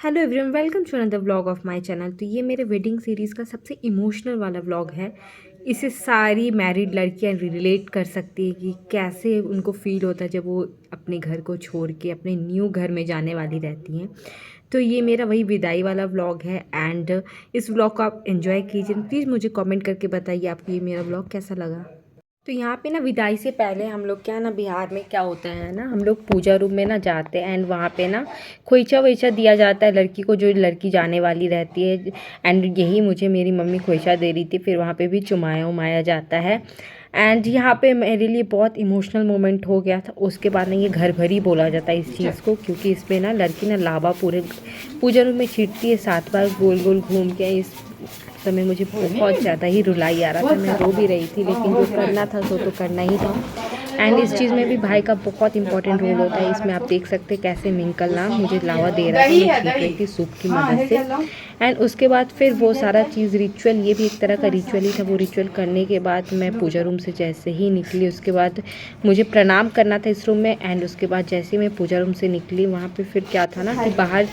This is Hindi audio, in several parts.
Hello everyone, welcome to another vlog of my channel. तो ये मेरे वेडिंग सीरीज़ का सबसे इमोशनल वाला व्लॉग है। इसे सारी मैरिड लड़कियां रिलेट कर सकती है कि कैसे उनको फील होता है जब वो अपने घर को छोड़ के अपने न्यू घर में जाने वाली रहती हैं। तो ये मेरा वही विदाई वाला व्लॉग है एंड इस व्लॉग को आप एंजॉय कीजिए। प्लीज़ मुझे कमेंट करके बताइए आपको ये मेरा व्लॉग कैसा लगा। तो यहाँ पे ना विदाई से पहले हम लोग क्या ना, बिहार में क्या होता है ना, हम लोग पूजा रूम में ना जाते हैं एंड वहाँ पे ना खोइचा वोइचा दिया जाता है लड़की को, जो लड़की जाने वाली रहती है। एंड यही मुझे मेरी मम्मी खोइचा दे रही थी। फिर वहाँ पे भी चुमाया उमाया जाता है एंड यहाँ पे मेरे लिए बहुत इमोशनल मोमेंट हो गया था। उसके बाद ना ये घर भर ही बोला जाता है इस चीज़ को, क्योंकि इसमें ना लड़की ना लावा पूरे पूजा रूम में छींटती है 7 बार गोल गोल घूम के। इस समय मुझे बहुत ज़्यादा ही रुलाई आ रहा था, मैं रो भी रही थी, लेकिन जो करना था सो तो करना ही था। एंड इस चीज़ में भी भाई का बहुत इंपॉर्टेंट रोल होता है। इसमें आप देख सकते हैं कैसे मिंकल ना मुझे लावा दे रहा था, मैं छींट रही थी सूप की मदद से। एंड उसके बाद फिर वो सारा चीज़ रिचुअल, ये भी एक तरह का रिचुअल ही था। वो रिचुअल करने के बाद मैं पूजा रूम से जैसे ही निकली, उसके बाद मुझे प्रणाम करना था इस रूम में। एंड उसके बाद जैसे मैं पूजा रूम से निकली, वहाँ पे फिर क्या था ना कि बाहर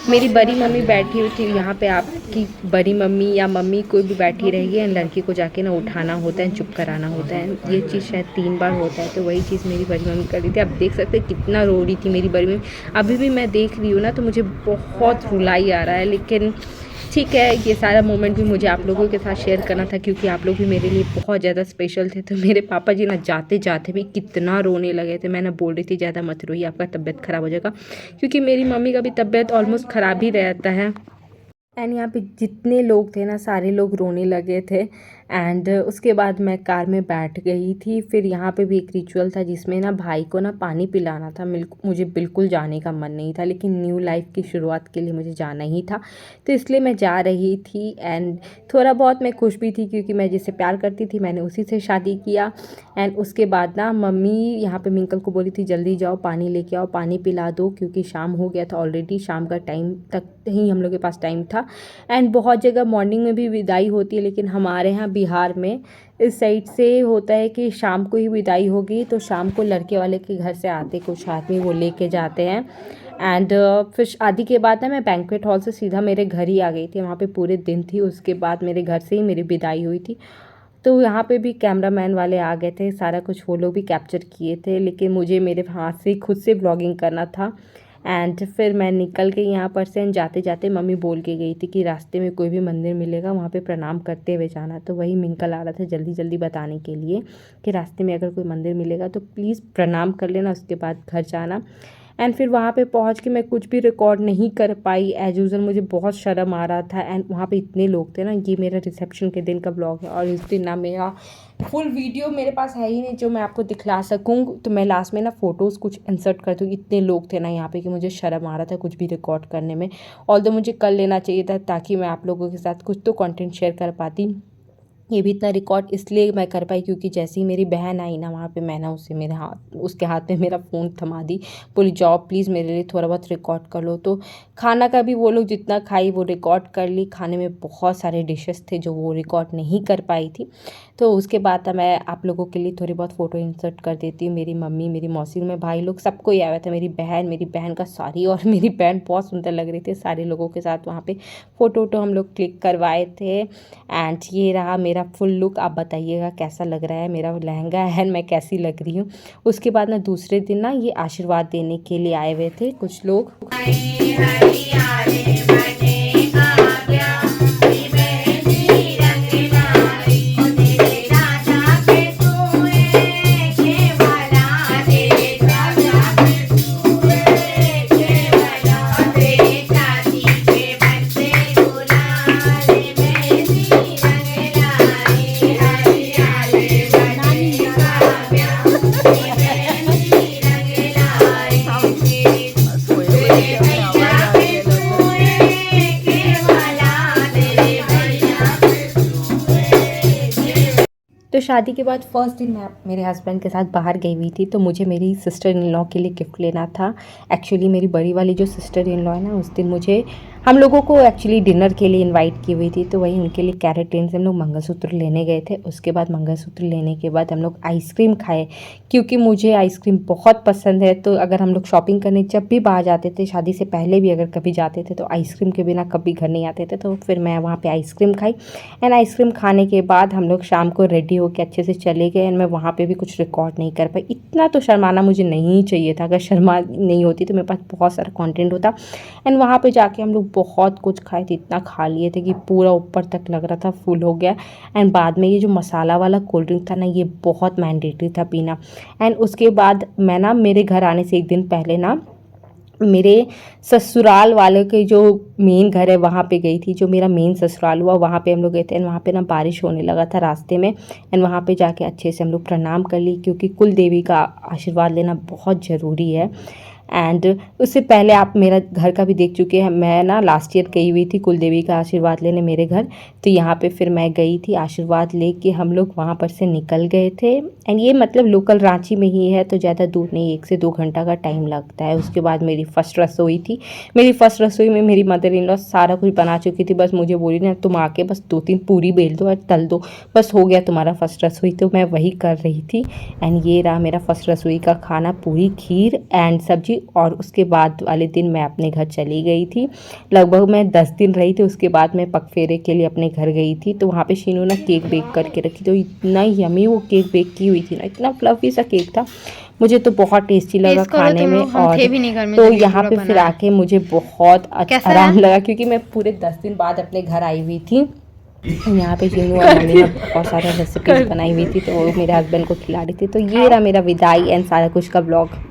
मेरी बड़ी मम्मी बैठी हुई थी। यहाँ पे आपकी बड़ी मम्मी या मम्मी कोई भी बैठी रहेगी एंड लड़की को जाके ना उठाना होता है, चुप कराना होता है। ये चीज़ शायद 3 बार होता है, तो वही चीज़ मेरी बड़ी मम्मी कर रही थी। आप देख सकते हैं कितना रो रही थी मेरी बड़ी मम्मी। अभी भी मैं देख रही हूँ ना तो मुझे बहुत रुलाई आ रहा है, लेकिन ठीक है, ये सारा मोमेंट भी मुझे आप लोगों के साथ शेयर करना था, क्योंकि आप लोग भी मेरे लिए बहुत ज़्यादा स्पेशल थे। तो मेरे पापा जी ना जाते जाते भी कितना रोने लगे थे। मैं ना बोल रही थी ज़्यादा मत रोइए, आपका तबीयत ख़राब हो जाएगा, क्योंकि मेरी मम्मी का भी तबीयत ऑलमोस्ट ख़राब ही रहता है। एंड यहाँ पे जितने लोग थे ना सारे लोग रोने लगे थे। एंड उसके बाद मैं कार में बैठ गई थी। फिर यहाँ पे भी एक रिचुअल था जिसमें ना भाई को ना पानी पिलाना था। मुझे बिल्कुल जाने का मन नहीं था, लेकिन न्यू लाइफ की शुरुआत के लिए मुझे जाना ही था, तो इसलिए मैं जा रही थी। एंड थोड़ा बहुत मैं खुश भी थी, क्योंकि मैं जिससे प्यार करती थी मैंने उसी से शादी किया। एंड उसके बाद ना मम्मी यहाँ पे मिंकल को बोली थी जल्दी जाओ पानी लेके आओ, पानी पिला दो, क्योंकि शाम हो गया था ऑलरेडी। शाम का टाइम तक ही हम लोग के पास टाइम था। एंड बहुत जगह मॉर्निंग में भी विदाई होती है, लेकिन हमारे यहाँ बिहार में इस साइड से होता है कि शाम को ही विदाई होगी। तो शाम को लड़के वाले के घर से आते कुछ आदमी वो लेके जाते हैं। एंड फिर शादी के बाद ना मैं बैंक्वेट हॉल से सीधा मेरे घर ही आ गई थी। वहाँ पे पूरे दिन थी, उसके बाद मेरे घर से ही मेरी विदाई हुई थी। तो यहाँ पे भी कैमरामैन वाले आ गए थे, सारा कुछ वो लोग भी कैप्चर किए थे, लेकिन मुझे मेरे हाथ से खुद से ब्लॉगिंग करना था। एंड फिर मैं निकल के यहाँ पर से जाते जाते मम्मी बोल के गई थी कि रास्ते में कोई भी मंदिर मिलेगा वहाँ पे प्रणाम करते हुए जाना। तो वही मिंकल आ रहा था जल्दी जल्दी बताने के लिए कि रास्ते में अगर कोई मंदिर मिलेगा तो प्लीज़ प्रणाम कर लेना, उसके बाद घर जाना। एंड फिर वहाँ पे पहुँच के मैं कुछ भी रिकॉर्ड नहीं कर पाई एज यूज़ुअल, मुझे बहुत शर्म आ रहा था। एंड वहाँ पे इतने लोग थे ना। ये मेरा रिसेप्शन के दिन का ब्लॉग है, और इस दिन ना मेरा फुल वीडियो मेरे पास है ही नहीं जो मैं आपको दिखला सकूँ, तो मैं लास्ट में ना फ़ोटोज़ कुछ इंसर्ट कर दूँ। इतने लोग थे ना यहाँ पे कि मुझे शर्म आ रहा था कुछ भी रिकॉर्ड करने में। ऑल्दो मुझे कर लेना चाहिए था, ताकि मैं आप लोगों के साथ कुछ तो कंटेंट शेयर कर पाती। ये भी इतना रिकॉर्ड इसलिए मैं कर पाई क्योंकि जैसे ही मेरी बहन आई ना वहाँ पे, मैं ना उसके हाथ में मेरा फ़ोन थमा दी, बोली जाओ प्लीज़ मेरे लिए थोड़ा बहुत रिकॉर्ड कर लो। तो खाना का भी वो लोग जितना खाई वो रिकॉर्ड कर ली। खाने में बहुत सारे डिशेस थे जो वो रिकॉर्ड नहीं कर पाई थी। तो उसके बाद मैं आप लोगों के लिए थोड़ी बहुत फ़ोटो इंसर्ट कर देती हूँ। मेरी मम्मी, मेरी मौसी, मेरे भाई लोग सबको ही आया था। मेरी बहन का साड़ी, और मेरी बहन बहुत सुंदर लग रही थी। सारे लोगों के साथ वहाँ पे फ़ोटो हम लोग क्लिक करवाए थे। एंड ये रहा मेरा फुल लुक। आप बताइएगा कैसा लग रहा है मेरा लहंगा है, मैं कैसी लग रही हूँ। उसके बाद ना दूसरे दिन ना ये आशीर्वाद देने के लिए आए हुए थे कुछ लोग। तो शादी के बाद फर्स्ट दिन मैं मेरे हस्बैंड के साथ बाहर गई हुई थी, तो मुझे मेरी सिस्टर इन लॉ के लिए गिफ्ट लेना था। एक्चुअली मेरी बड़ी वाली जो सिस्टर इन लॉ है ना, उस दिन मुझे हम लोगों को एक्चुअली डिनर के लिए इनवाइट की हुई थी, तो वही उनके लिए कैरेटीन से हम लोग मंगलसूत्र लेने गए थे। उसके बाद मंगलसूत्र लेने के बाद हम लोग आइसक्रीम खाए, क्योंकि मुझे आइसक्रीम बहुत पसंद है। तो अगर हम लोग शॉपिंग करने जब भी बाहर जाते थे, शादी से पहले भी अगर कभी जाते थे, तो आइसक्रीम के बिना कभी घर नहीं आते थे। तो फिर मैं वहाँ पर आइसक्रीम खाई, एंड आइसक्रीम खाने के बाद हम लोग शाम को रेडी होकर अच्छे से चले गए। एंड मैं वहाँ पर भी कुछ रिकॉर्ड नहीं कर पाई। इतना तो शर्माना मुझे नहीं चाहिए था, अगर शर्मा नहीं होती तो मेरे पास बहुत सारा कॉन्टेंट होता। एंड वहाँ पे जाके हम लोग बहुत कुछ खाए थे, इतना खा लिए थे कि पूरा ऊपर तक लग रहा था फुल हो गया। एंड बाद में ये जो मसाला वाला कोल्ड ड्रिंक था ना, ये बहुत मैंडेटरी था पीना। एंड उसके बाद मैं ना मेरे घर आने से एक दिन पहले ना मेरे ससुराल वाले के जो मेन घर है वहाँ पे गई थी। जो मेरा मेन ससुराल हुआ वहाँ पे हम लोग गए थे। एंड वहाँ पे ना बारिश होने लगा था रास्ते में। एंड वहाँ पे जाके अच्छे से हम लोग प्रणाम कर ली, क्योंकि कुल देवी का आशीर्वाद लेना बहुत ज़रूरी है। एंड उससे पहले आप मेरा घर का भी देख चुके हैं। मैं ना लास्ट ईयर गई हुई थी कुल देवी का आशीर्वाद लेने मेरे घर, तो यहाँ पे फिर मैं गई थी आशीर्वाद लेके। हम लोग वहाँ पर से निकल गए थे। एंड ये मतलब लोकल रांची में ही है, तो ज़्यादा दूर नहीं, 1 से 2 घंटा का टाइम लगता है। उसके बाद मेरी फ़र्स्ट रसोई थी। मेरी फ़र्स्ट रसोई में मेरी मदर इन लॉ सारा कुछ बना चुकी थी। बस मुझे बोली ना, तुम आके बस 2-3 पूरी बेल दो और तल दो, बस हो गया तुम्हारा फ़र्स्ट रसोई। तो मैं वही कर रही थी। एंड ये रहा मेरा फ़र्स्ट रसोई का खाना, पूरी खीर एंड सब्जी। और उसके बाद वाले दिन मैं अपने घर चली गई थी। लगभग मैं 10 दिन रही थी। उसके बाद मैं पगफेरे के लिए अपने घर गई थी। तो वहाँ पे शीनू ना केक बेक करके रखी, तो इतना यमी वो केक बेक की हुई थी ना, इतना फ्लफी सा केक था, मुझे तो बहुत टेस्टी लगा खाने में। और तो यहाँ पे फिर आके मुझे बहुत आराम लगा, क्योंकि मैं पूरे 10 दिन बाद अपने घर आई हुई थी। यहाँ पे शीनू और मम्मी ने बहुत सारा रेसिपीज बनाई हुई थी, तो वो मेरे हस्बैंड को खिला रही थी। तो ये रहा मेरा विदाई एंड सारा कुछ का ब्लॉग।